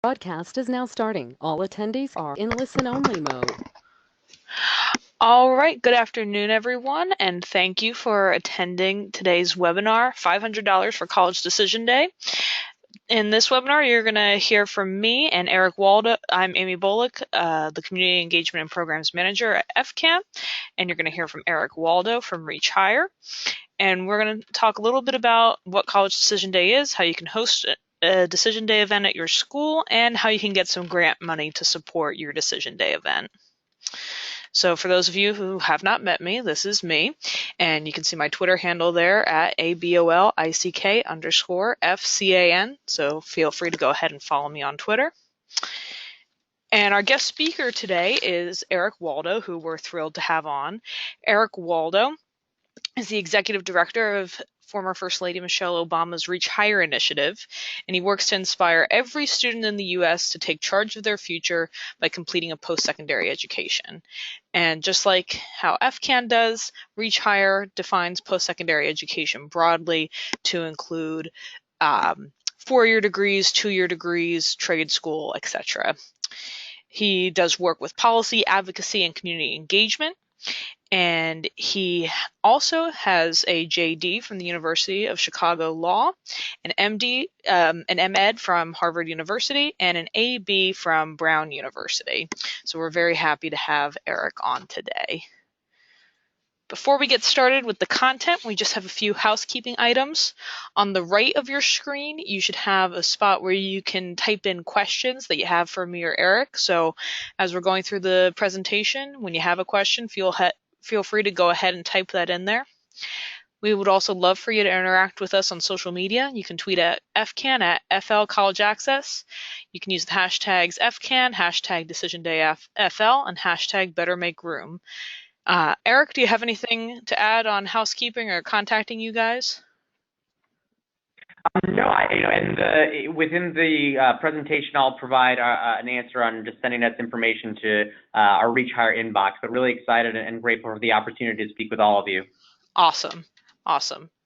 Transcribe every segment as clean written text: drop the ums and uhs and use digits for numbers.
Broadcast is now starting. All attendees are in listen-only mode. All right, good afternoon, everyone, and thank you for attending today's webinar, $500 for College Decision Day. In this webinar, you're going to hear from me and Eric Waldo. I'm Amy Bullock, the Community Engagement and Programs Manager at Fcan, and you're going to hear from Eric Waldo from Reach Higher. And we're going to talk a little bit about what College Decision Day is, how you can host a Decision Day event at your school, and how you can get some grant money to support your Decision Day event. So for those of you who have not met me, this is me, and you can see my Twitter handle there at ABOLICK_FCAN, so feel free to go ahead and follow me on Twitter. And our guest speaker today is Eric Waldo, who we're thrilled to have on. Eric Waldo is the Executive Director of former First Lady Michelle Obama's Reach Higher initiative, and he works to inspire every student in the U.S. to take charge of their future by completing a post-secondary education. And just like how Fcan does, Reach Higher defines post-secondary education broadly to include 4-year degrees, 2-year degrees, trade school, etc. He does work with policy, advocacy, and community engagement. And he also has a JD from the University of Chicago Law, an MD, an MEd from Harvard University, and an AB from Brown University. So we're very happy to have Eric on today. Before we get started with the content, we just have a few housekeeping items. On the right of your screen, you should have a spot where you can type in questions that you have for me or Eric. So as we're going through the presentation, when you have a question, feel free to go ahead and type that in there. We would also love for you to interact with us on social media. You can tweet at Fcan at FL College Access. You can use the hashtags Fcan, hashtag DecisionDayFL, and hashtag BetterMakeRoom. Eric, do you have anything to add on housekeeping or contacting you guys? No, within the presentation, I'll provide an answer on just sending us information to our Reach Higher inbox, but really excited and grateful for the opportunity to speak with all of you. Awesome.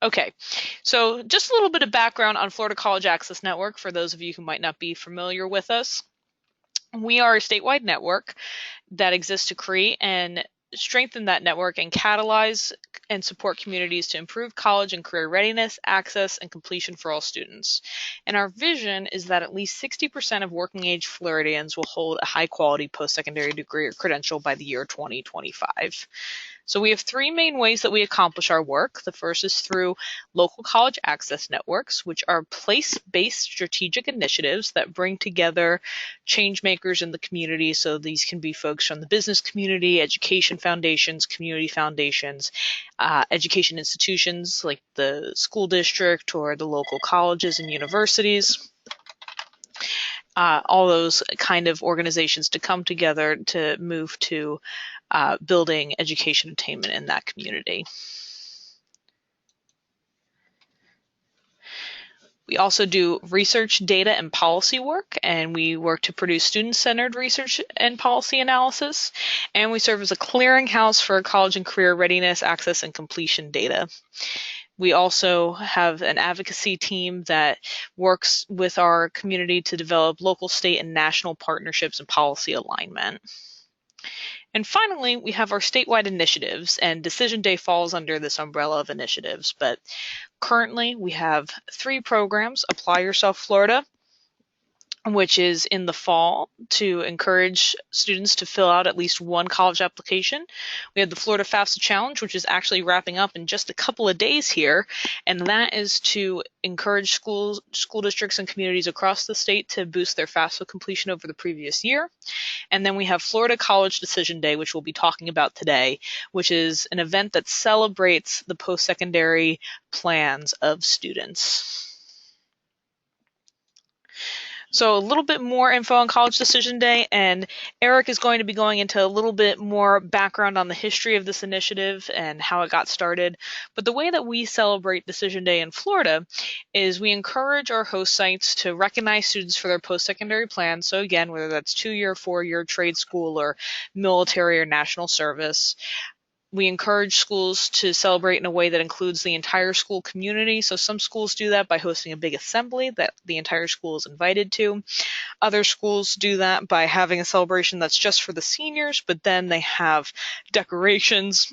Okay, so just a little bit of background on Florida College Access Network for those of you who might not be familiar with us. We are a statewide network that exists to create and strengthen that network and catalyze and support communities to improve college and career readiness, access, and completion for all students. And our vision is that at least 60% of working age Floridians will hold a high quality post-secondary degree or credential by the year 2025. So we have 3 main ways that we accomplish our work. The first is through local college access networks, which are place-based strategic initiatives that bring together change makers in the community. So these can be folks from the business community, education foundations, community foundations, education institutions like the school district or the local colleges and universities. All those kind of organizations to come together to move to building education attainment in that community. We also do research, data, and policy work, and we work to produce student-centered research and policy analysis, and we serve as a clearinghouse for college and career readiness, access, and completion data. We also have an advocacy team that works with our community to develop local, state, and national partnerships and policy alignment. And finally, we have our statewide initiatives, and Decision Day falls under this umbrella of initiatives. But currently, we have 3 programs: Apply Yourself Florida, which is in the fall to encourage students to fill out at least 1 college application. We have the Florida FAFSA Challenge, which is actually wrapping up in just a couple of days here, and that is to encourage school districts and communities across the state to boost their FAFSA completion over the previous year. And then we have Florida College Decision Day, which we'll be talking about today, which is an event that celebrates the post-secondary plans of students. So a little bit more info on College Decision Day, and Eric is going to be going into a little bit more background on the history of this initiative and how it got started. But the way that we celebrate Decision Day in Florida is we encourage our host sites to recognize students for their post-secondary plans. So again, whether that's 2-year, 4-year, trade school, or military or national service. we encourage schools to celebrate in a way that includes the entire school community. So some schools do that by hosting a big assembly that the entire school is invited to. Other schools do that by having a celebration that's just for the seniors, but then they have decorations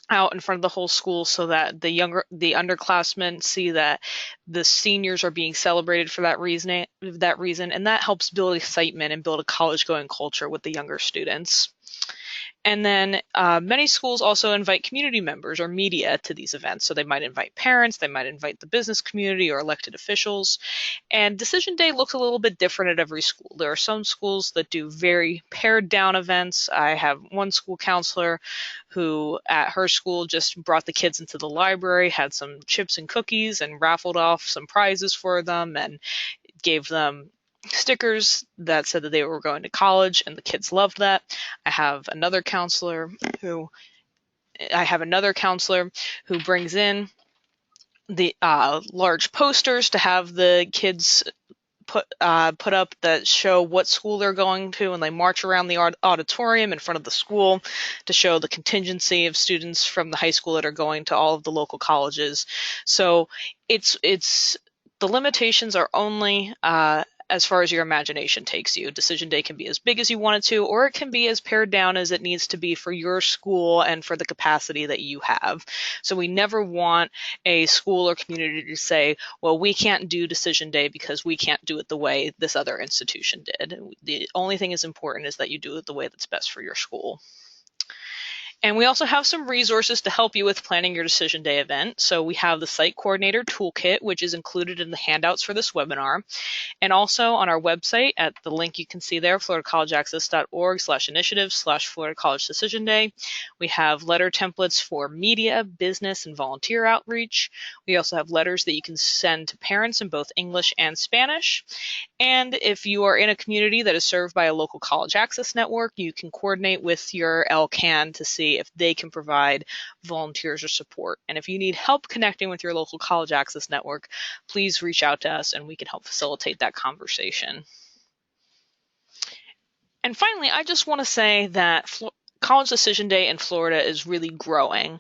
out in front of the whole school so that the underclassmen see that the seniors are being celebrated for that reason, and that helps build excitement and build a college-going culture with the younger students. And then many schools also invite community members or media to these events. So they might invite parents, they might invite the business community or elected officials. And Decision Day looks a little bit different at every school. There are some schools that do very pared down events. I have one school counselor who at her school just brought the kids into the library, had some chips and cookies, and raffled off some prizes for them and gave them stickers that said that they were going to college, and the kids loved that. I have another counselor who brings in the large posters to have the kids put up that show what school they're going to, and they march around the auditorium in front of the school to show the contingency of students from the high school that are going to all of the local colleges. So it's the limitations are only as far as your imagination takes you. Decision Day can be as big as you want it to, or it can be as pared down as it needs to be for your school and for the capacity that you have. So we never want a school or community to say, well, we can't do Decision Day because we can't do it the way this other institution did. The only thing is important is that you do it the way that's best for your school. And we also have some resources to help you with planning your Decision Day event. So we have the Site Coordinator Toolkit, which is included in the handouts for this webinar. And also on our website at the link you can see there, floridacollegeaccess.org/initiatives/Florida College Decision Day. We have letter templates for media, business, and volunteer outreach. We also have letters that you can send to parents in both English and Spanish. And if you are in a community that is served by a local college access network, you can coordinate with your LCAN to see if they can provide volunteers or support. And if you need help connecting with your local college access network, please reach out to us and we can help facilitate that conversation. And finally, I just want to say that College Decision Day in Florida is really growing.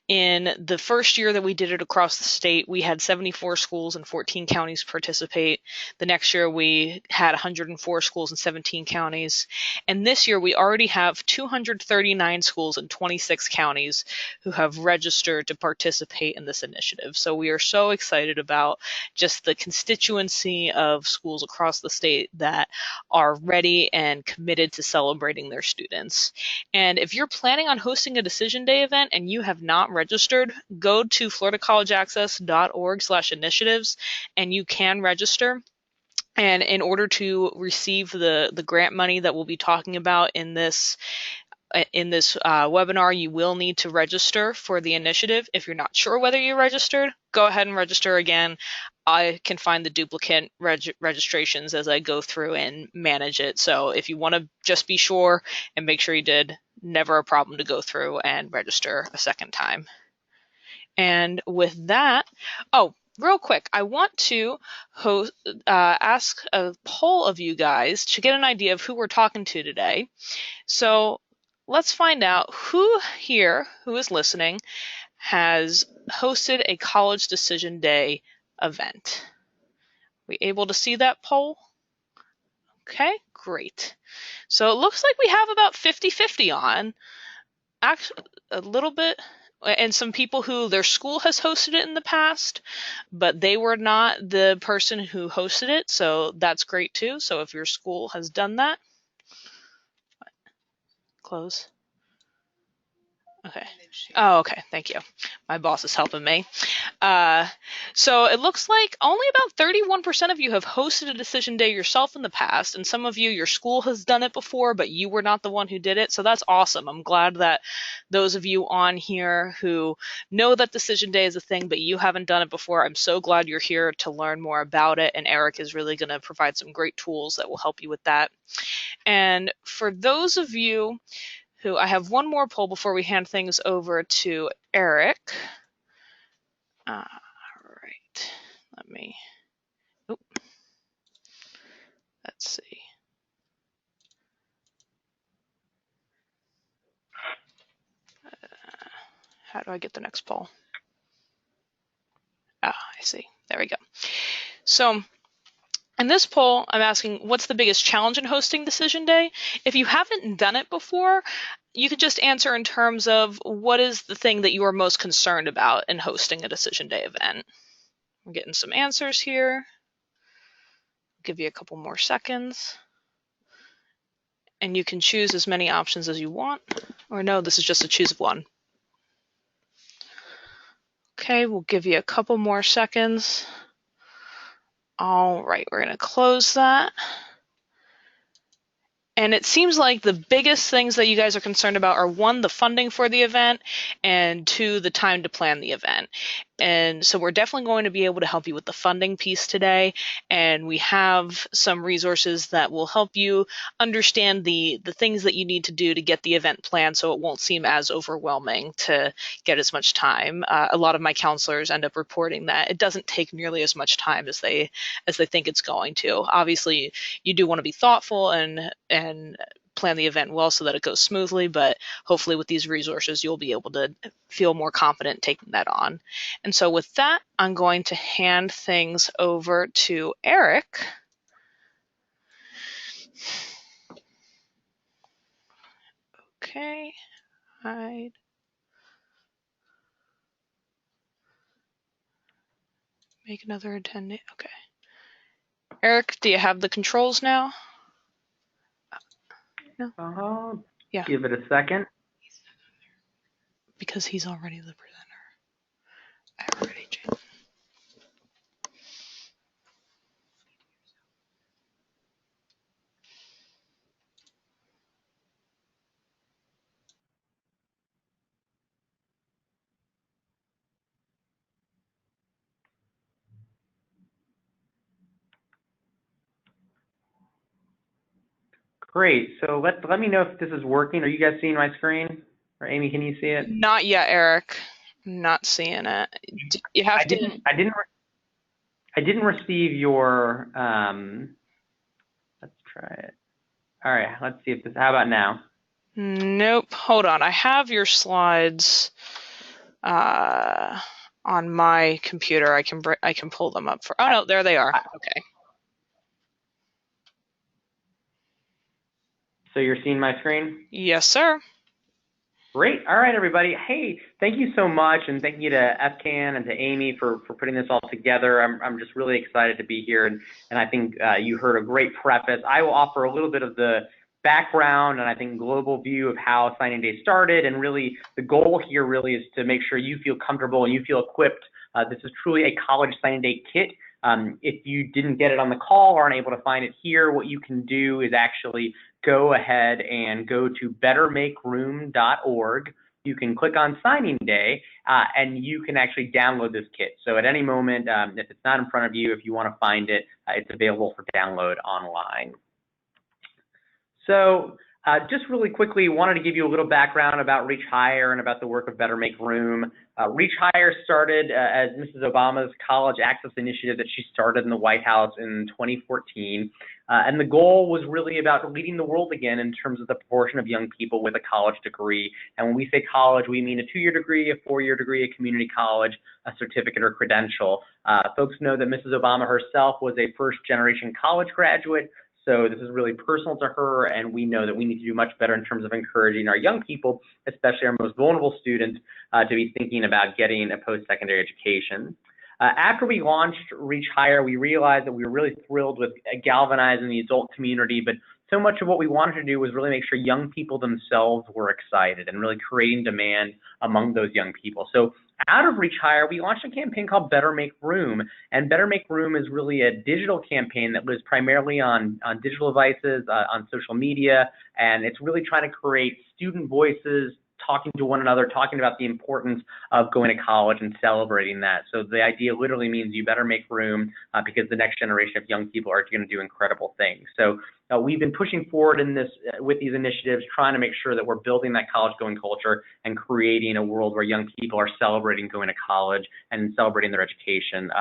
In the first year that we did it across the state, we had 74 schools and 14 counties participate. The next year we had 104 schools and 17 counties. And this year we already have 239 schools in 26 counties who have registered to participate in this initiative. So we are so excited about just the constituency of schools across the state that are ready and committed to celebrating their students. And if you're planning on hosting a Decision Day event and you have not registered, go to floridacollegeaccess.org/initiatives and you can register. And in order to receive the grant money that we'll be talking about in this webinar, you will need to register for the initiative. If you're not sure whether you registered, go ahead and register again. I can find the duplicate registrations as I go through and manage it. So if you want to just be sure and make sure you did, never a problem to go through and register a second time. And with that, real quick, I want to ask a poll of you guys to get an idea of who we're talking to today. So let's find out who here, who is listening, has hosted a College Decision Day event. We able to see that poll? Okay, great. So it looks like we have about 50-50 on. Actually, a little bit, and some people who their school has hosted it in the past, but they were not the person who hosted it, so that's great too. So if your school has done that, close. Okay. Oh, okay. Thank you. My boss is helping me. So it looks like only about 31% of you have hosted a Decision Day yourself in the past, and some of you, your school has done it before, but you were not the one who did it. So that's awesome. I'm glad that those of you on here who know that Decision Day is a thing, but you haven't done it before, I'm so glad you're here to learn more about it. And Eric is really going to provide some great tools that will help you with that. And for those of you who, I have one more poll before we hand things over to Eric. All right, let's see. How do I get the next poll? Ah, I see. There we go. So in this poll, I'm asking, what's the biggest challenge in hosting Decision Day? If you haven't done it before, you could just answer in terms of what is the thing that you are most concerned about in hosting a Decision Day event. We're getting some answers here. I'll give you a couple more seconds. And you can choose as many options as you want. Or no, this is just a choose one. Okay, we'll give you a couple more seconds. All right, we're going to close that. And it seems like the biggest things that you guys are concerned about are, one, the funding for the event, and two, the time to plan the event. And so we're definitely going to be able to help you with the funding piece today. And we have some resources that will help you understand the things that you need to do to get the event planned so it won't seem as overwhelming to get as much time. A lot of my counselors end up reporting that it doesn't take nearly as much time as they think it's going to. Obviously, you do want to be thoughtful and plan the event well so that it goes smoothly, but hopefully with these resources, you'll be able to feel more confident taking that on. And so with that, I'm going to hand things over to Eric. Okay, hide. Make another attendee. Okay. Eric, do you have the controls now? No? Yeah. Give it a second. Because he's already the presenter. I already changed. Great. So let me know if this is working. Are you guys seeing my screen? Or Amy, can you see it? Not yet, Eric. I'm not seeing it. You have to. I didn't receive your. Let's try it. All right. Let's see if this. How about now? Nope. Hold on. I have your slides on my computer. I can pull them up for. Oh no, there they are. Okay. So you're seeing my screen? Yes, sir. Great. All right, everybody. Hey, thank you so much, and thank you to Fcan and to Amy for putting this all together. I'm just really excited to be here, and I think you heard a great preface. I will offer a little bit of the background and I think global view of how signing day started, and really the goal here really is to make sure you feel comfortable and you feel equipped. This is truly a college signing day kit. If you didn't get it on the call or aren't able to find it here, what you can do is actually go ahead and go to bettermakeroom.org. You can click on signing day and you can actually download this kit. So at any moment, if it's not in front of you, if you want to find it, it's available for download online. So just really quickly, wanted to give you a little background about Reach Higher and about the work of Better Make Room. Reach Higher started as Mrs. Obama's college access initiative that she started in the White House in 2014. And the goal was really about leading the world again in terms of the proportion of young people with a college degree. And when we say college, we mean a 2-year degree, a 4-year degree, a community college, a certificate or credential. Folks know that Mrs. Obama herself was a first-generation college graduate. So this is really personal to her, and we know that we need to do much better in terms of encouraging our young people, especially our most vulnerable students, to be thinking about getting a post-secondary education. After we launched Reach Higher, we realized that we were really thrilled with galvanizing the adult community, but so much of what we wanted to do was really make sure young people themselves were excited and really creating demand among those young people. So out of Reach Higher, we launched a campaign called Better Make Room, and Better Make Room is really a digital campaign that lives primarily on digital devices, on social media, and it's really trying to create student voices, talking to one another, talking about the importance of going to college and celebrating that. So the idea literally means you better make room because the next generation of young people are going to do incredible things. So we've been pushing forward in this with these initiatives, trying to make sure that we're building that college going culture and creating a world where young people are celebrating going to college and celebrating their education,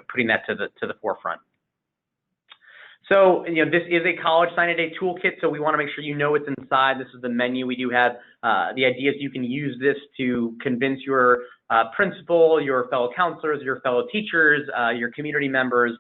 putting that to the forefront. So, this is a college signing day toolkit, so we want to make sure you know what's inside. This is the menu. We do have the idea is you can use this to convince your principal, your fellow counselors, your fellow teachers, your community members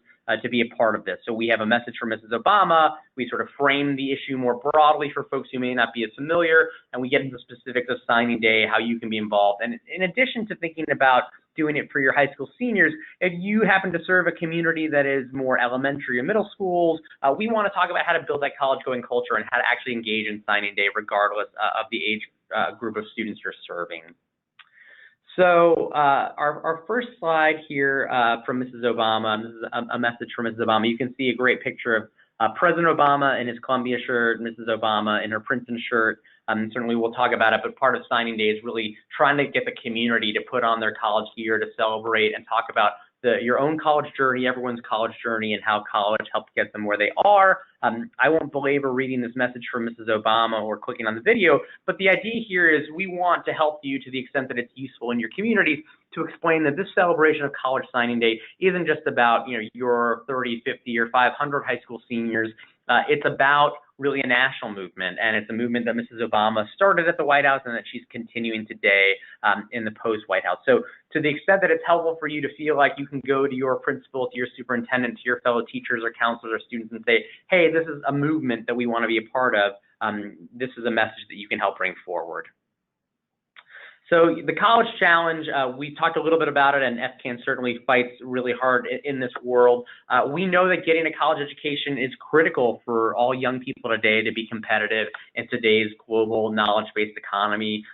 to be a part of this. So we have a message from Mrs. Obama. We sort of frame the issue more broadly for folks who may not be as familiar, and we get into the specifics of signing day, how you can be involved. And in addition to thinking about doing it for your high school seniors, if you happen to serve a community that is more elementary or middle schools, we want to talk about how to build that college-going culture and how to actually engage in signing day regardless of the age group of students you're serving. So our first slide here from Mrs. Obama, this is a message from Mrs. Obama. You can see a great picture of President Obama in his Columbia shirt, Mrs. Obama in her Princeton shirt. Certainly we'll talk about it, but part of signing day is really trying to get the community to put on their college gear to celebrate and talk about your own college journey, everyone's college journey, and how college helped get them where they are. I won't belabor reading this message from Mrs. Obama or clicking on the video, but the idea here is we want to help you to the extent that it's useful in your communities to explain that this celebration of college signing day isn't just about your 30, 50, or 500 high school seniors. It's about really a national movement, and it's a movement that Mrs. Obama started at the White House and that she's continuing today in the post-White House. So to the extent that it's helpful for you to feel like you can go to your principal, to your superintendent, to your fellow teachers or counselors or students and say, hey, this is a movement that we want to be a part of, this is a message that you can help bring forward. So the college challenge, we talked a little bit about it, and Fcan certainly fights really hard in this world. We know that getting a college education is critical for all young people today to be competitive in today's global knowledge-based economy.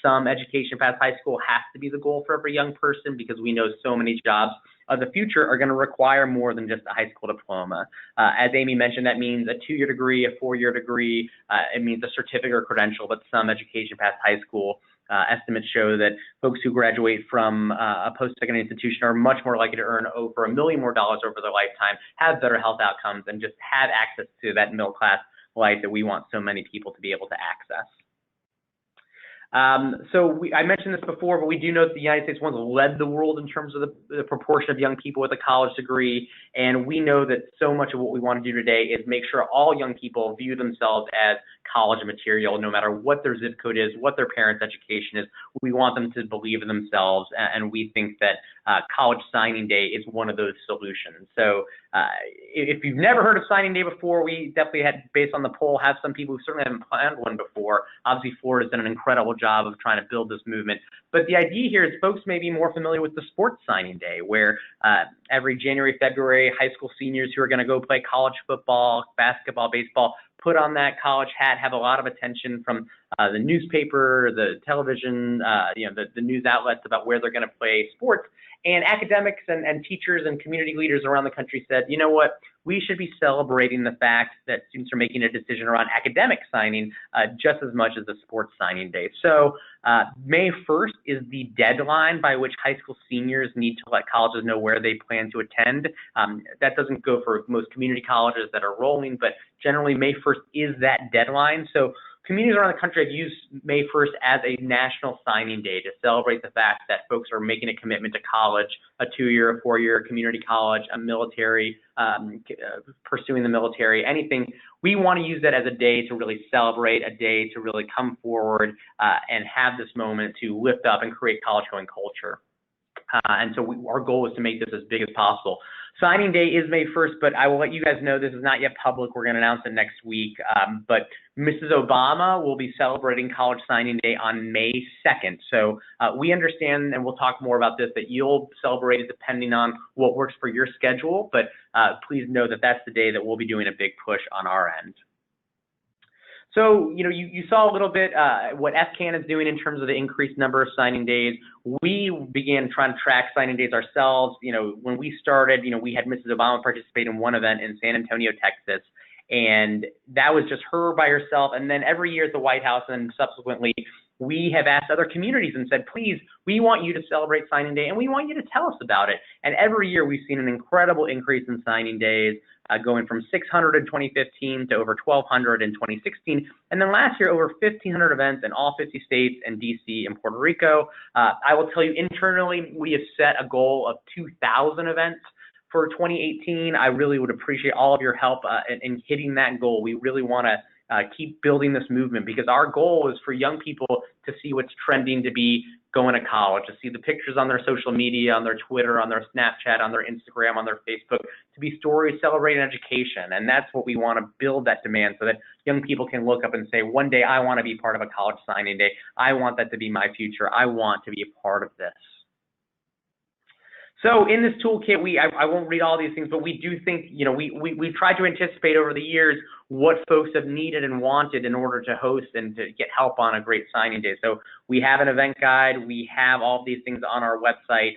Some education past high school has to be the goal for every young person because we know so many jobs of the future are going to require more than just a high school diploma. As Amy mentioned, that means a 2-year degree, a 4-year degree. It means a certificate or credential, but some education past high school. Estimates show that folks who graduate from a post-secondary institution are much more likely to earn over $1 million more over their lifetime, have better health outcomes, and just have access to that middle-class life that we want so many people to be able to access. I mentioned this before, but we do know that the United States once led the world in terms of the proportion of young people with a college degree, and we know that so much of what we want to do today is make sure all young people view themselves as college material, no matter what their zip code is, what their parents' education is. We want them to believe in themselves, and we think that college signing day is one of those solutions. So if you've never heard of signing day before, we definitely had, based on the poll, have some people who certainly haven't planned one before. Obviously, Florida's done an incredible job of trying to build this movement. But the idea here is folks may be more familiar with the sports signing day, where every January, February, high school seniors who are going to go play college football, basketball, baseball, put on that college hat, have a lot of attention from the newspaper, the television, the news outlets about where they're going to play sports. And academics and teachers and community leaders around the country said, you know what, we should be celebrating the fact that students are making a decision around academic signing just as much as the sports signing day. So May 1st is the deadline by which high school seniors need to let colleges know where they plan to attend. That doesn't go for most community colleges that are rolling, but generally May 1st is that deadline. So communities around the country have used May 1st as a national signing day to celebrate the fact that folks are making a commitment to college, a 2-year, a 4-year community college, a military, pursuing the military, anything. We want to use that as a day to really celebrate, a day to really come forward and have this moment to lift up and create college-going culture. And so our goal is to make this as big as possible. Signing day is May 1st, but I will let you guys know this is not yet public. We're going to announce it next week. But Mrs. Obama will be celebrating college signing day on May 2nd. So we understand, and we'll talk more about this, that you'll celebrate it depending on what works for your schedule. But please know that that's the day that we'll be doing a big push on our end. So, you saw a little bit what Fcan is doing in terms of the increased number of signing days. We began trying to track signing days ourselves. When we started, we had Mrs. Obama participate in one event in San Antonio, Texas, and that was just her by herself. And then every year at the White House and subsequently, we have asked other communities and said, please, we want you to celebrate signing day and we want you to tell us about it. And every year we've seen an incredible increase in signing days, going from 600 in 2015 to over 1,200 in 2016. And then last year, over 1,500 events in all 50 states and DC and Puerto Rico. I will tell you, internally, we have set a goal of 2,000 events for 2018, I really would appreciate all of your help in hitting that goal. We really want to keep building this movement, because our goal is for young people to see what's trending to be going to college, to see the pictures on their social media, on their Twitter, on their Snapchat, on their Instagram, on their Facebook, to be stories celebrating education. And that's what we want to build, that demand, so that young people can look up and say, one day I want to be part of a college signing day. I want that to be my future. I want to be a part of this. So in this toolkit, I won't read all these things, but we do think, we've tried to anticipate over the years what folks have needed and wanted in order to host and to get help on a great signing day. So we have an event guide. We have all of these things on our website,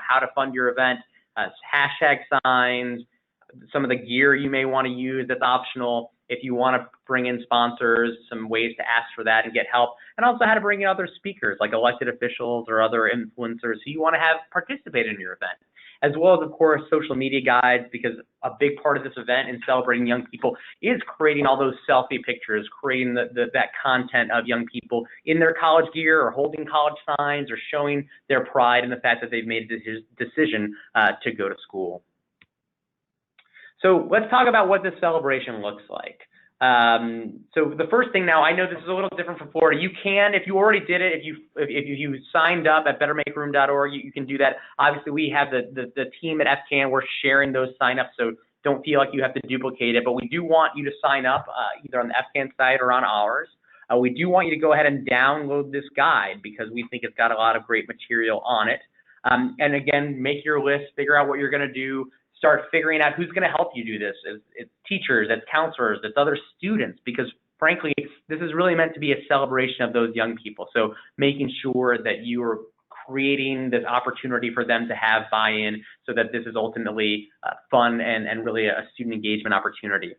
how to fund your event, hashtag signs, some of the gear you may want to use that's optional. If you want to bring in sponsors, some ways to ask for that and get help, and also how to bring in other speakers like elected officials or other influencers who you want to have participate in your event, as well as, of course, social media guides, because a big part of this event in celebrating young people is creating all those selfie pictures, creating that content of young people in their college gear or holding college signs or showing their pride in the fact that they've made a decision to go to school. So let's talk about what this celebration looks like. So the first thing, now I know this is a little different from Florida. You can, if you already did it, if you signed up at bettermakeroom.org, you can do that. Obviously, we have the team at Fcan. We're sharing those signups, so don't feel like you have to duplicate it. But we do want you to sign up either on the Fcan site or on ours. We do want you to go ahead and download this guide, because we think it's got a lot of great material on it. And again, make your list, figure out what you're going to do. Start figuring out who's going to help you do this. It's teachers, it's counselors, it's other students, because frankly, this is really meant to be a celebration of those young people. So making sure that you are creating this opportunity for them to have buy-in, so that this is ultimately fun and really a student engagement opportunity.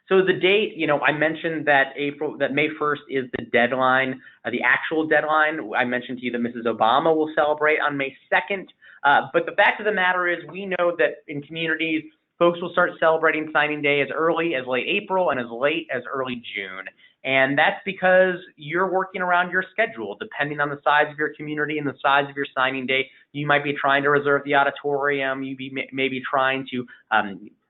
So the date, I mentioned that May 1st is the deadline, the actual deadline. I mentioned to you that Mrs. Obama will celebrate on May 2nd. But the fact of the matter is, we know that in communities, folks will start celebrating signing day as early as late April and as late as early June. And that's because you're working around your schedule. Depending on the size of your community and the size of your signing day, you might be trying to reserve the auditorium. You may be trying to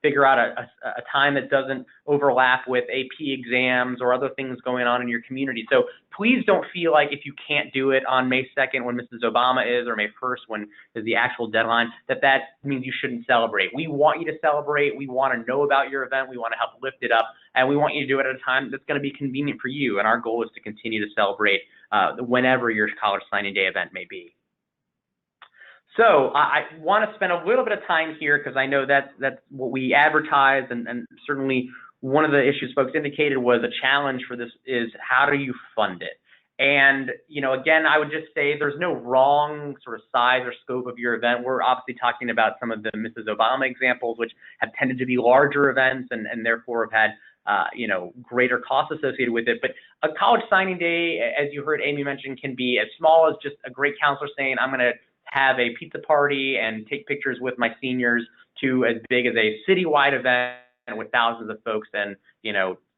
figure out a time that doesn't overlap with AP exams or other things going on in your community. So please don't feel like if you can't do it on May 2nd when Mrs. Obama is, or May 1st when is the actual deadline, that means you shouldn't celebrate. We want you to celebrate. We want to know about your event. We want to help lift it up, and we want you to do it at a time that's going to be convenient for you. And our goal is to continue to celebrate whenever your college signing day event may be. So I want to spend a little bit of time here, because I know that's what we advertise, and certainly one of the issues folks indicated was a challenge for this is, how do you fund it? And, again, I would just say there's no wrong sort of size or scope of your event. We're obviously talking about some of the Mrs. Obama examples, which have tended to be larger events and therefore have had greater costs associated with it. But a college signing day, as you heard Amy mention, can be as small as just a great counselor saying, I'm going to have a pizza party and take pictures with my seniors, to as big as a citywide event with thousands of folks and,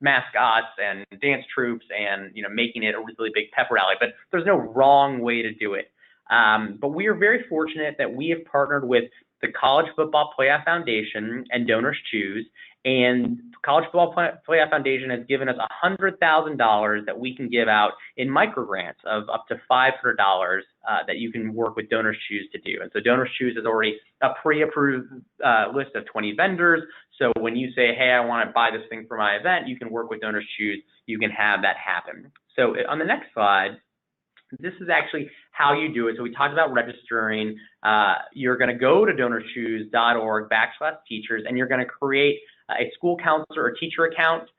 mascots and dance troops and, making it a really big pep rally. But there's no wrong way to do it. But we are very fortunate that we have partnered with the College Football Playoff Foundation and Donors Choose. And College Football Playoff Foundation has given us $100,000 that we can give out in microgrants of up to $500 that you can work with Donors Choose to do. And so Donors Choose is already a pre-approved list of 20 vendors. So when you say, hey, I want to buy this thing for my event, you can work with Donors Choose. You can have that happen. So on the next slide, this is actually how you do it. So we talked about registering. You're going to go to donorschoose.org/teachers, and you're going to create a school counselor or teacher account.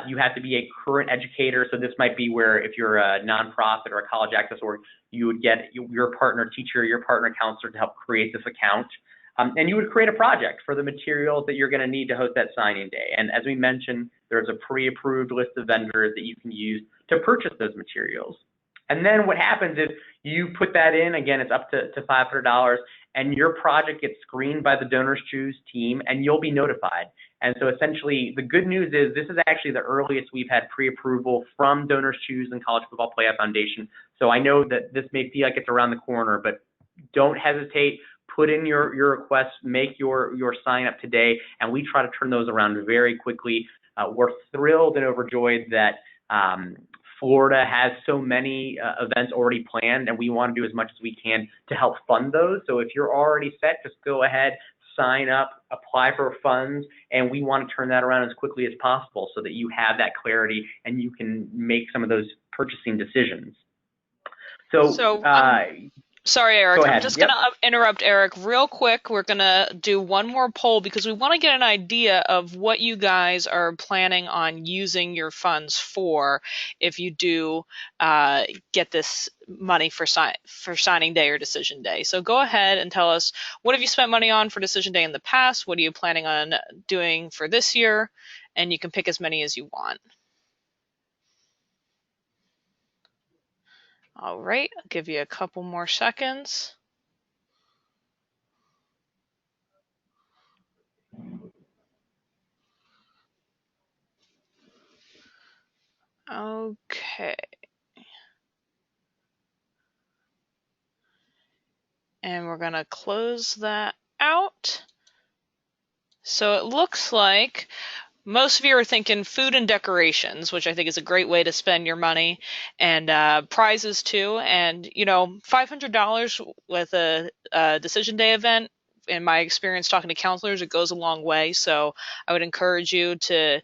You have to be a current educator. So this might be where, if you're a nonprofit or a college access org, you would get your partner teacher, your partner counselor to help create this account. And you would create a project for the materials that you're going to need to host that signing day. And as we mentioned, there's a pre-approved list of vendors that you can use to purchase those materials. And then what happens is you put that in, again, it's up to $500, and your project gets screened by the Donors Choose team, and you'll be notified. And so essentially, the good news is this is actually the earliest we've had pre-approval from Donors Choose and College Football Playoff Foundation. So I know that this may feel like it's around the corner, but don't hesitate. put in your requests, make your sign up today, and we try to turn those around very quickly. We're thrilled and overjoyed that Florida has so many events already planned, and we want to do as much as we can to help fund those. So if you're already set, just go ahead, sign up, apply for funds, and we want to turn that around as quickly as possible so that you have that clarity and you can make some of those purchasing decisions. So sorry, Eric. Go ahead. I'm just going to interrupt Eric real quick. We're going to do one more poll because we want to get an idea of what you guys are planning on using your funds for if you do get this money for signing day or decision day. So go ahead and tell us, what have you spent money on for decision day in the past? What are you planning on doing for this year? And you can pick as many as you want. All right, I'll give you a couple more seconds. Okay. And we're going to close that out. So it looks like most of you are thinking food and decorations, which I think is a great way to spend your money, and prizes too. And, you know, $500 with a decision day event, in my experience talking to counselors, it goes a long way. So I would encourage you to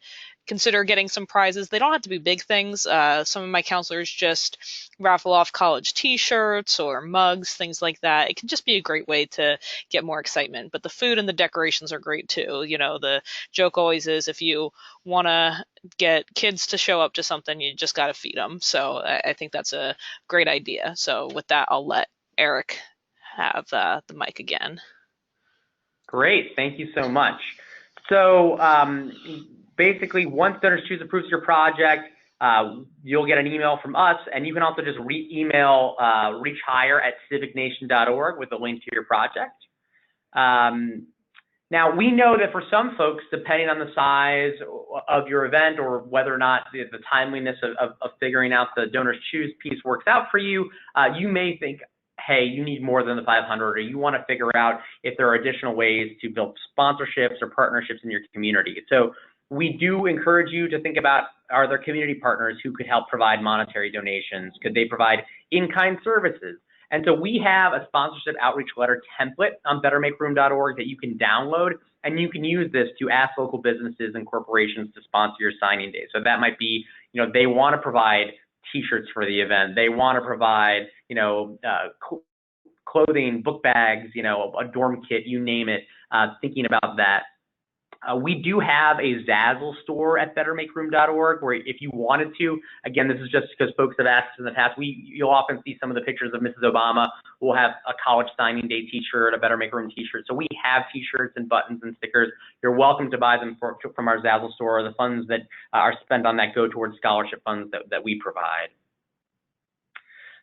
consider getting some prizes. They don't have to be big things. Some of my counselors just raffle off college t-shirts or mugs, things like that. It can just be a great way to get more excitement. But the food and the decorations are great too. You know, the joke always is if you want to get kids to show up to something, you just got to feed them. So I think that's a great idea. So with that, I'll let Eric have the mic again. Great, thank you so much. So basically, once Donors Choose approves your project, you'll get an email from us, and you can also just email reachhigher@civicnation.org with a link to your project. Now, we know that for some folks, depending on the size of your event or whether or not the timeliness of figuring out the Donors Choose piece works out for you, you may think, hey, you need more than the 500, or you want to figure out if there are additional ways to build sponsorships or partnerships in your community. So we do encourage you to think about, are there community partners who could help provide monetary donations? Could they provide in-kind services? And so we have a sponsorship outreach letter template on bettermakeroom.org that you can download, and you can use this to ask local businesses and corporations to sponsor your signing day. So that might be, you know, they want to provide t-shirts for the event. They want to provide, you know, clothing, book bags, you know, a dorm kit, you name it, thinking about that. We do have a Zazzle store at bettermakeroom.org where if you wanted to, again, this is just because folks have asked us in the past, you'll often see some of the pictures of Mrs. Obama. We'll have a college signing day t-shirt, a Better Make Room t-shirt. So we have t-shirts and buttons and stickers. You're welcome to buy them from our Zazzle store. The funds that are spent on that go towards scholarship funds that we provide.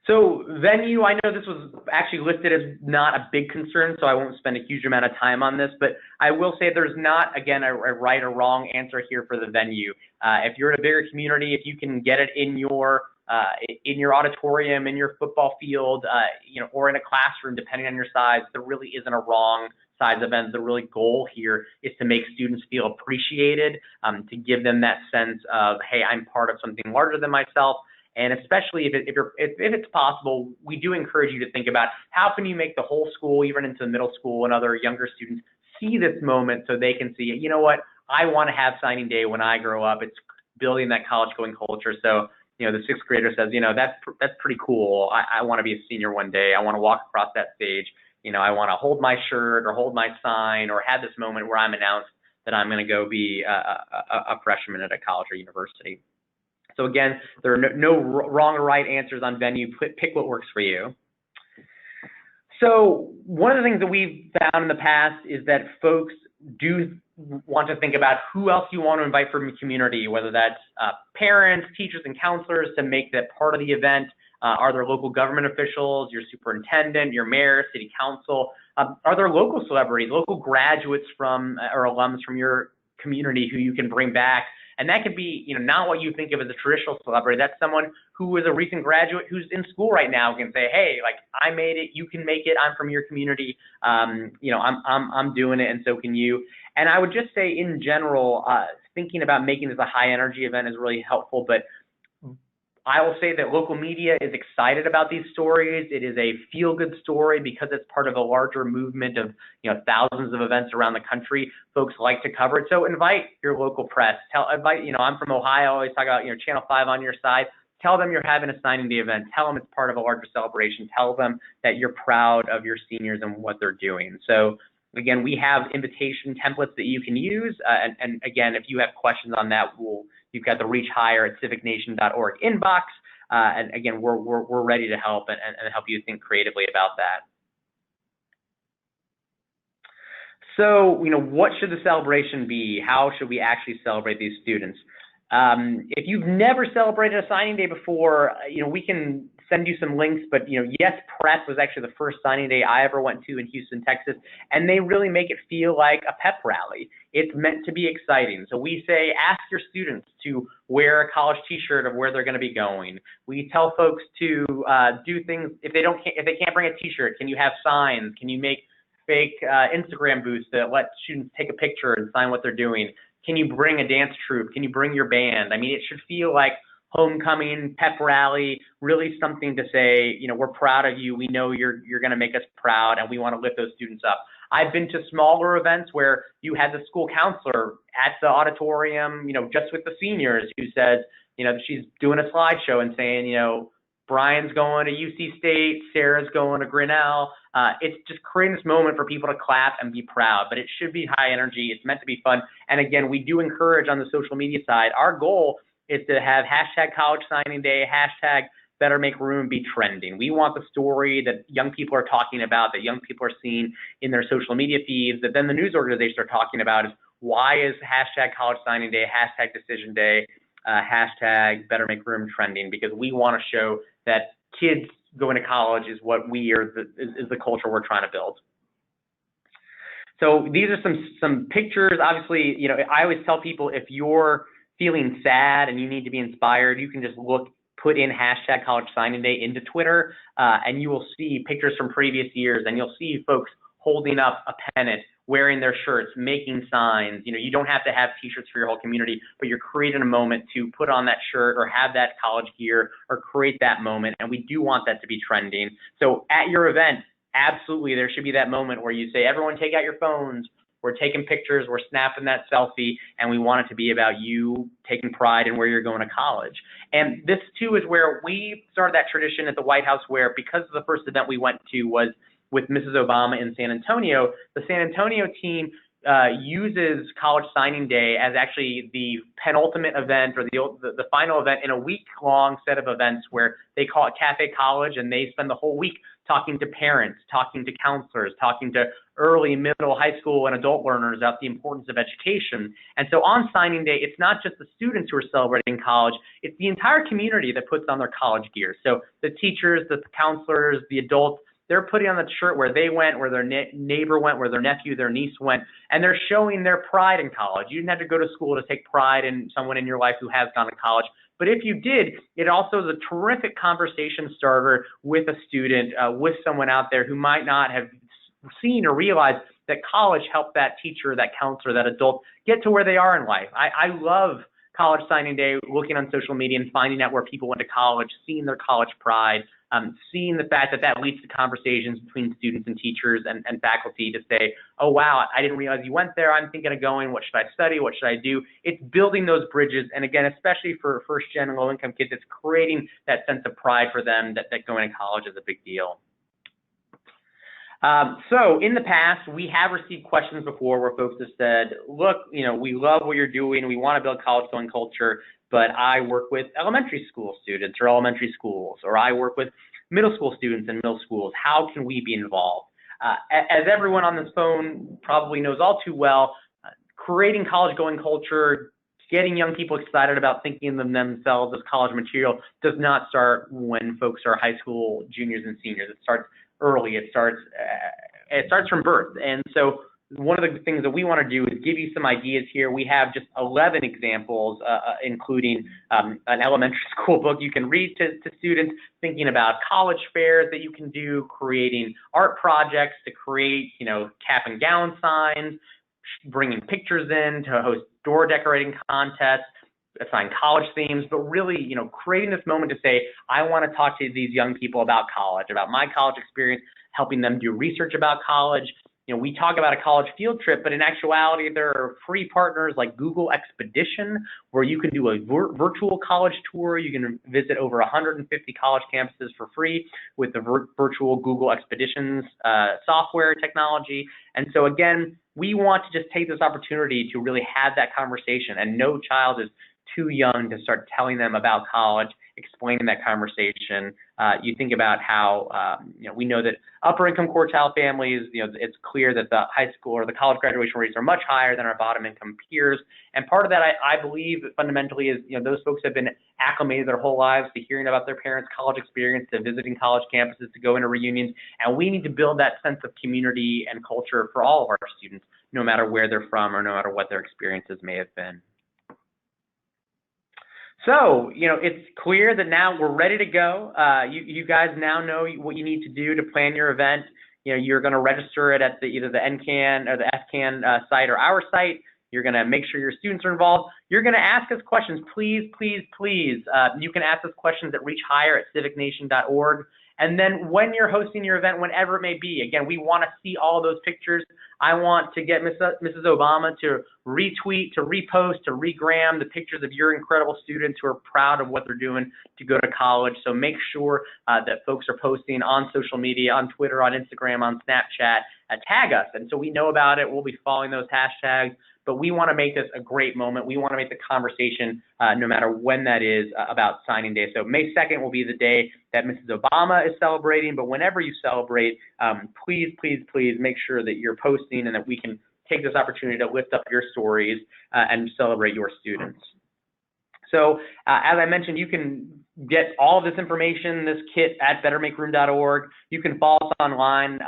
So venue, I know this was actually listed as not a big concern, so I won't spend a huge amount of time on this, but I will say there's not, again, a right or wrong answer here for the venue. If you're in a bigger community, if you can get it in your auditorium, in your football field, you know, or in a classroom, depending on your size, there really isn't a wrong size event. The really goal here is to make students feel appreciated, to give them that sense of, hey, I'm part of something larger than myself. And especially if it's possible, we do encourage you to think about how can you make the whole school, even into middle school and other younger students, see this moment so they can see, you know what, I want to have signing day when I grow up. It's building that college-going culture. So, you know, the sixth grader says, you know, that's pretty cool. I want to be a senior one day. I want to walk across that stage. You know, I want to hold my shirt or hold my sign or have this moment where I'm announced that I'm going to go be a freshman at a college or university. So again, there are no wrong or right answers on venue. Pick what works for you. So one of the things that we've found in the past is that folks do want to think about who else you want to invite from your community, whether that's parents, teachers, and counselors to make that part of the event. Are there local government officials, your superintendent, your mayor, city council? Are there local celebrities, local graduates from or alums from your community who you can bring back And that could be, not what you think of as a traditional celebrity. That's someone who is a recent graduate who's in school right now, can say, hey, like, I made it, you can make it, I'm from your community, I'm doing it, and so can you. And I would just say, in general, thinking about making this a high energy event is really helpful, but I will say that local media is excited about these stories. It is a feel-good story because it's part of a larger movement of, thousands of events around the country. Folks like to cover it. So invite your local press. I'm from Ohio. I always talk about, Channel 5 on your side. Tell them you're having a signing day event. Tell them it's part of a larger celebration. Tell them that you're proud of your seniors and what they're doing. So again, we have invitation templates that you can use. And again, if you have questions on that, you've got the Reach Higher at civicnation.org inbox. And again, we're ready to help and help you think creatively about that. So, what should the celebration be? How should we actually celebrate these students? If you've never celebrated a signing day before, we can send you some links, but Yes Prep was actually the first signing day I ever went to in Houston, Texas, and they really make it feel like a pep rally. It's meant to be exciting. So we say, ask your students to wear a college t-shirt of where they're going to be going. We tell folks to do things. If they can't bring a t-shirt, can you have signs? Can you make fake Instagram booths that let students take a picture and sign what they're doing? Can you bring a dance troupe? Can you bring your band? I mean, it should feel like homecoming, pep rally, really something to say, we're proud of you. We know you're going to make us proud, and we want to lift those students up. I've been to smaller events where you had the school counselor at the auditorium, just with the seniors, who says, she's doing a slideshow and saying, Brian's going to UC State, Sarah's going to Grinnell. It's just creating this moment for people to clap and be proud, but it should be high energy. It's meant to be fun. And again, we do encourage on the social media side, our goal is to have hashtag college signing day, hashtag better make room be trending. We want the story that young people are talking about, that young people are seeing in their social media feeds, that then the news organizations are talking about is, why is hashtag college signing day, hashtag decision day, hashtag better make room trending? Because we want to show that kids going to college is what is the culture we're trying to build. So these are some pictures. Obviously, I always tell people, if you're feeling sad and you need to be inspired, you can just put in hashtag college signing day into Twitter, and you will see pictures from previous years, and you'll see folks holding up a pennant, wearing their shirts, making signs. You don't have to have t-shirts for your whole community, but you're creating a moment to put on that shirt or have that college gear or create that moment, and we do want that to be trending. So at your event, absolutely, there should be that moment where you say, everyone take out your phones, we're taking pictures, we're snapping that selfie, and we want it to be about you taking pride in where you're going to college. And this, too, is where we started that tradition at the White House, where, because the first event we went to was with Mrs. Obama in San Antonio, the San Antonio team uses College Signing Day as actually the penultimate event, or the final event in a week-long set of events where they call it Cafe College, and they spend the whole week talking to parents, talking to counselors, talking to early, middle, high school, and adult learners about the importance of education. And so on signing day, it's not just the students who are celebrating college, it's the entire community that puts on their college gear. So the teachers, the counselors, the adults, they're putting on the shirt where they went, where their neighbor went, where their nephew, their niece went, and they're showing their pride in college. You didn't have to go to school to take pride in someone in your life who has gone to college. But if you did, it also is a terrific conversation starter with a student, with someone out there who might not have seen or realized that college helped that teacher, that counselor, that adult get to where they are in life. I love College Signing Day, looking on social media and finding out where people went to college, seeing their college pride, seeing the fact that that leads to conversations between students and teachers and faculty to say, oh, wow, I didn't realize you went there. I'm thinking of going. What should I study? What should I do? It's building those bridges. And again, especially for first-gen and low-income kids, it's creating that sense of pride for them that going to college is a big deal. So in the past, we have received questions before where folks have said, look, we love what you're doing. We want to build college-going culture, but I work with elementary school students or elementary schools, or I work with middle school students in middle schools. How can we be involved? As everyone on this phone probably knows all too well, creating college-going culture, getting young people excited about thinking of themselves as college material does not start when folks are high school juniors and seniors. It starts early. It starts from birth. And so one of the things that we want to do is give you some ideas here. We have just 11 examples, including an elementary school book you can read to students, thinking about college fairs that you can do, creating art projects to create, cap and gown signs, bringing pictures in to host door decorating contests, assign college themes, but really, creating this moment to say, I want to talk to these young people about college, about my college experience, helping them do research about college. We talk about a college field trip, but in actuality, there are free partners like Google Expedition, where you can do a virtual college tour. You can visit over 150 college campuses for free with the virtual Google Expeditions software technology. And so again, we want to just take this opportunity to really have that conversation, and no child is too young to start telling them about college, explaining that conversation. You think about how, we know that upper income quartile families, it's clear that the high school or the college graduation rates are much higher than our bottom income peers. And part of that, I believe fundamentally is, those folks have been acclimated their whole lives to hearing about their parents' college experience, to visiting college campuses, to go into reunions. And we need to build that sense of community and culture for all of our students, no matter where they're from or no matter what their experiences may have been. So, it's clear that now we're ready to go. You guys now know what you need to do to plan your event. You're going to register it at either the NCAN or the Fcan site or our site. You're going to make sure your students are involved. You're going to ask us questions. Please, please, please. You can ask us questions at reachhigher@civicnation.org. And then when you're hosting your event, whenever it may be, again, we want to see all of those pictures. I want to get Mrs. Obama to retweet, to repost, to regram the pictures of your incredible students who are proud of what they're doing to go to college. So make sure that folks are posting on social media, on Twitter, on Instagram, on Snapchat, tag us. And so we know about it. We'll be following those hashtags. But we want to make this a great moment. We want to make the conversation, no matter when that is, about signing day. So May 2nd will be the day that Mrs. Obama is celebrating. But whenever you celebrate, please, please, please make sure that you're posting and that we can take this opportunity to lift up your stories and celebrate your students. So as I mentioned, you can get all of this information, this kit, at bettermakeroom.org. You can follow us online.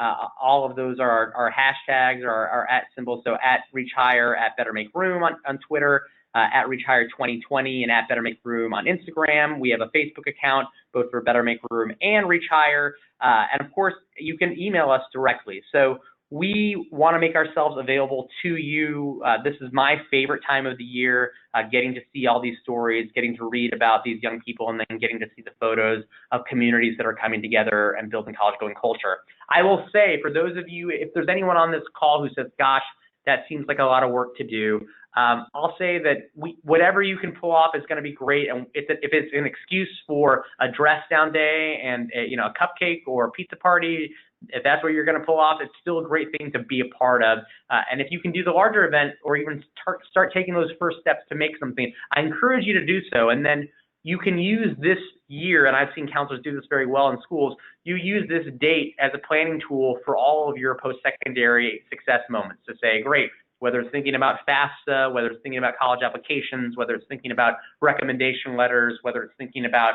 All of those are our hashtags or our at symbols. So at ReachHigher, at BetterMakeRoom on Twitter, at ReachHigher2020, and at BetterMakeRoom on Instagram. We have a Facebook account, both for BetterMakeRoom and ReachHigher. And of course, you can email us directly. So we want to make ourselves available to you. This is my favorite time of the year, getting to see all these stories, getting to read about these young people, and then getting to see the photos of communities that are coming together and building college-going culture. I will say, for those of you, if there's anyone on this call who says, gosh, that seems like a lot of work to do, I'll say that whatever you can pull off is going to be great. And if it's an excuse for a dress down day and a cupcake or a pizza party, if that's what you're going to pull off, it's still a great thing to be a part of. And if you can do the larger event or even start taking those first steps to make something, I encourage you to do so. And then you can use this year, and I've seen counselors do this very well in schools, you use this date as a planning tool for all of your post-secondary success moments to say, great, whether it's thinking about FAFSA, whether it's thinking about college applications, whether it's thinking about recommendation letters, whether it's thinking about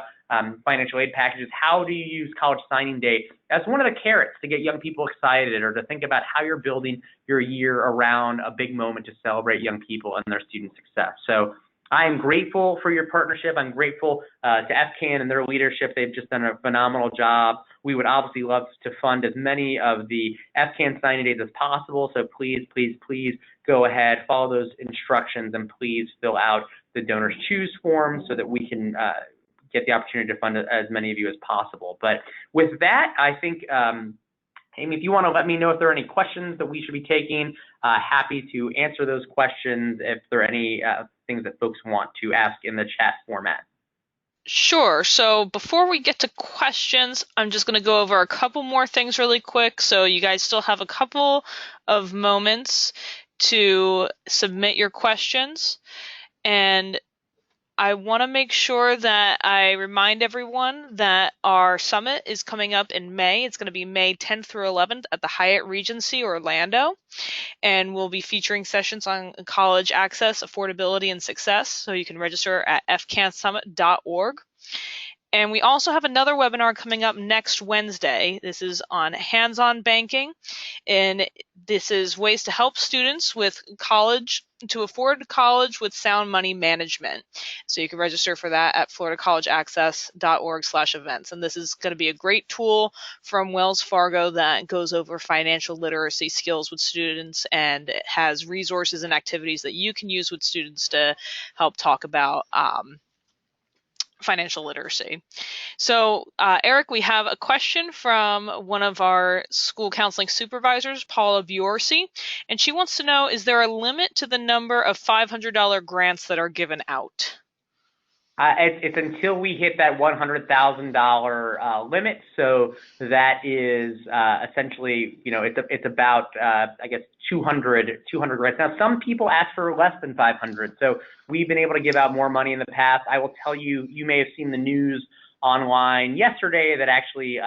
financial aid packages, how do you use college signing day as one of the carrots to get young people excited, or to think about how you're building your year around a big moment to celebrate young people and their student success. So I am grateful for your partnership. I'm grateful to Fcan and their leadership. They've just done a phenomenal job. We would obviously love to fund as many of the Fcan signing days as possible. So please, please, please go ahead, follow those instructions, and please fill out the Donors Choose form so that we can get the opportunity to fund as many of you as possible. But with that, I think, Amy, if you want to let me know if there are any questions that we should be taking, happy to answer those questions if there are any things that folks want to ask in the chat format. Sure. So before we get to questions, I'm just going to go over a couple more things really quick. So you guys still have a couple of moments to submit your questions. And I want to make sure that I remind everyone that our summit is coming up in May. It's going to be May 10th through 11th at the Hyatt Regency Orlando. And we'll be featuring sessions on college access, affordability, and success. So you can register at fcansummit.org. And we also have another webinar coming up next Wednesday. This is on hands-on banking, and this is ways to help students with college, to afford college with sound money management. So you can register for that at floridacollegeaccess.org/events. And this is going to be a great tool from Wells Fargo that goes over financial literacy skills with students, and it has resources and activities that you can use with students to help talk about financial literacy. So, Eric, we have a question from one of our school counseling supervisors, Paula Biorsi, and she wants to know, is there a limit to the number of $500 grants that are given out? It's until we hit that $100,000 limit. So that is essentially, it's about, I guess, 200 grants. Now, some people ask for less than 500. So we've been able to give out more money in the past. I will tell you, you may have seen the news online yesterday that actually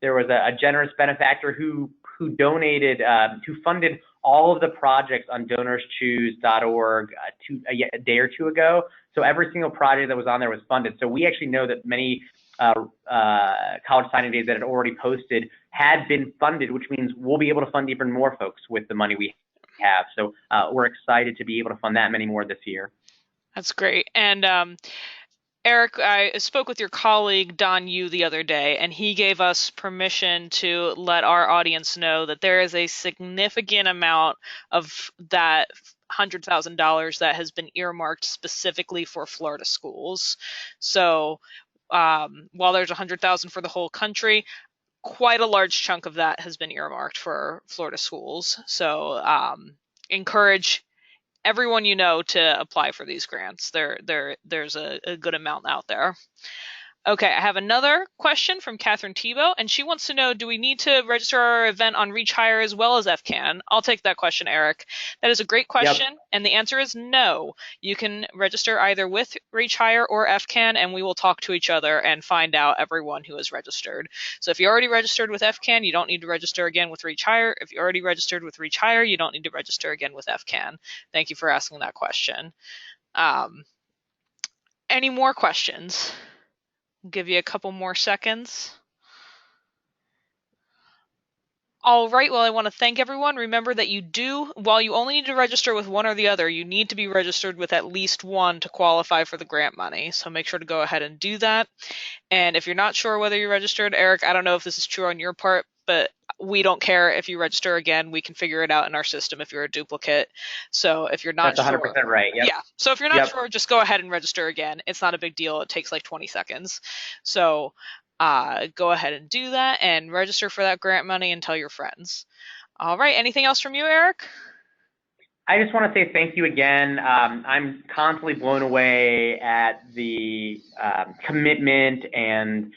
there was a generous benefactor who donated, who funded all of the projects on donorschoose.org a day or two ago. So every single project that was on there was funded. So we actually know that many college signing days that had already posted had been funded, which means we'll be able to fund even more folks with the money we have. So we're excited to be able to fund that many more this year. That's great. And Eric, I spoke with your colleague Don Yu the other day, and he gave us permission to let our audience know that there is a significant amount of that $100,000 that has been earmarked specifically for Florida schools. So while there's $100,000 for the whole country, quite a large chunk of that has been earmarked for Florida schools. So encourage everyone you know to apply for these grants. There's a good amount out there. Okay, I have another question from Catherine Tebow, and she wants to know, do we need to register our event on Reach Higher as well as Fcan? I'll take that question, Eric. That is a great question, yep. And the answer is no. You can register either with Reach Higher or Fcan, and we will talk to each other and find out everyone who is registered. So if you already registered with Fcan, you don't need to register again with Reach Higher. If you already registered with Reach Higher, you don't need to register again with Fcan. Thank you for asking that question. Any more questions? Give you a couple more seconds. All right, well, I want to thank everyone. Remember that while you only need to register with one or the other, you need to be registered with at least one to qualify for the grant money. So make sure to go ahead and do that. And if you're not sure whether you're registered, Eric, I don't know if this is true on your part, but we don't care if you register again. We can figure it out in our system if you're a duplicate. So if you're not sure. That's 100% right. Yep. Yeah. So if you're not sure, just go ahead and register again. It's not a big deal. It takes like 20 seconds. So go ahead and do that and register for that grant money and tell your friends. All right. Anything else from you, Eric? I just want to say thank you again. I'm constantly blown away at the commitment and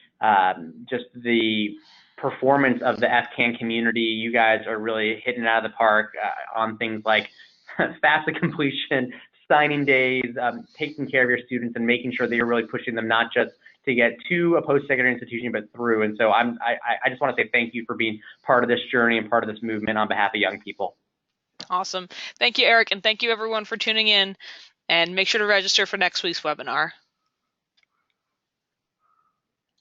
just the performance of the Fcan community. You guys are really hitting it out of the park on things like FAFSA completion, signing days, taking care of your students, and making sure that you're really pushing them not just to get to a post-secondary institution, but through. And so I just want to say thank you for being part of this journey and part of this movement on behalf of young people. Awesome. Thank you, Eric, and thank you everyone for tuning in, and make sure to register for next week's webinar.